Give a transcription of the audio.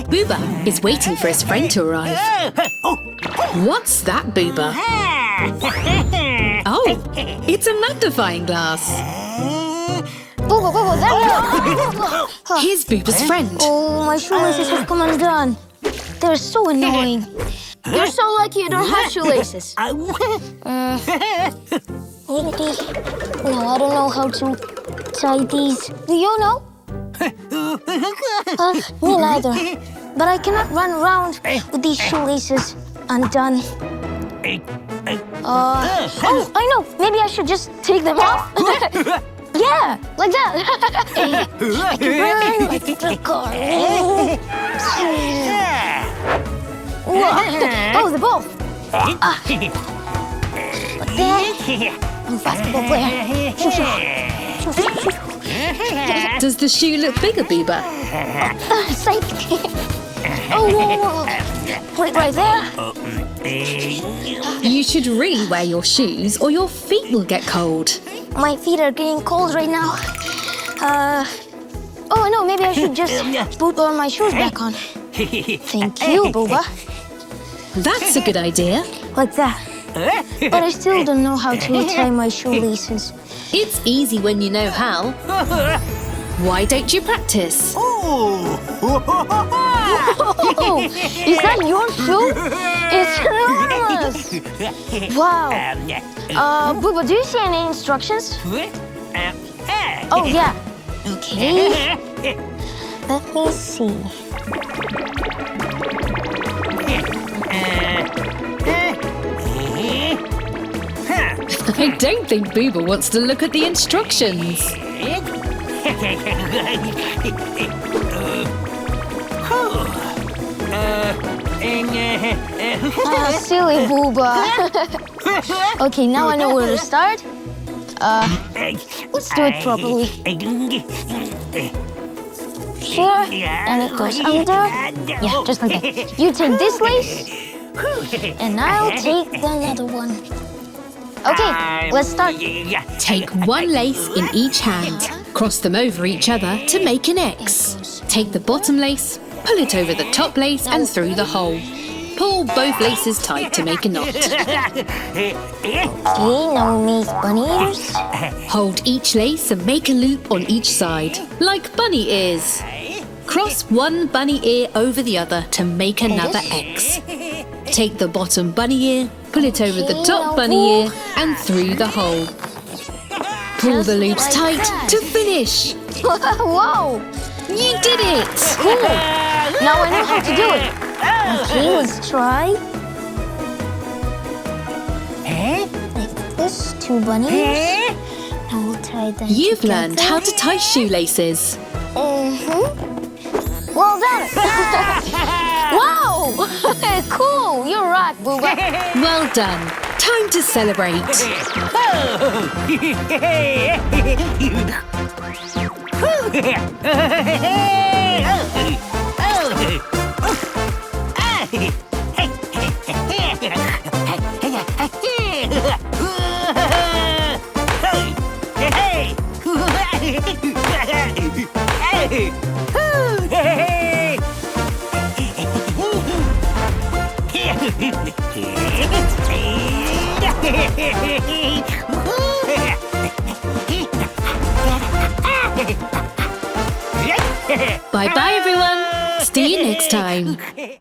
Booba is waiting for his friend to arrive. What's that, Booba? Oh, it's a magnifying glass. Booba, there you go. Here's Booba's friend. Oh, my shoelaces have come undone. They're so annoying. You're so lucky you don't have shoelaces. Maybe. No, I don't know how to tie these. Do you know? Me neither. But I cannot run around with these shoelaces undone. Oh, I know. Maybe I should just take them off. Yeah, like that. I can run like a car. Oh, the ball. Like that. I'm a basketball player. Does the shoe look bigger, Booba? Safe. Oh, whoa. Put it right there. You should really wear your shoes or your feet will get cold. My feet are getting cold right now. Oh, no, maybe I should just put all my shoes back on. Thank you, Booba. That's a good idea. Like that. But I still don't know how to tie my shoelaces. It's easy when you know how. Why don't you practice? Oh, is that your shoe? It's enormous. Wow. Booba, do you see any instructions? Oh, yeah. Okay. Let me see. I don't think Booba wants to look at the instructions. Silly Booba. Okay, now I know where to start. Let's do it properly. Here, and it goes under. Yeah, just like that. You take this lace, and I'll take another one. Okay, let's start. Take one lace in each hand. Cross them over each other to make an X. Take the bottom lace, pull it over the top lace and through the hole. Pull both laces tight to make a knot. Okay, now we make bunny ears. Hold each lace and make a loop on each side, like bunny ears. Cross one bunny ear over the other to make another X. Take the bottom bunny ear, pull it over the top bunny ear and through the hole. Pull the loops tight to finish. Whoa! You did it! Cool! Now I know how to do it. Okay, let's try. Like this, two bunnies. Now we'll tie them You've together. learned how to tie shoelaces. Well done! Wow! Cool! You're right, Booba. Well done. Time to celebrate. Bye-bye, everyone. See you next time.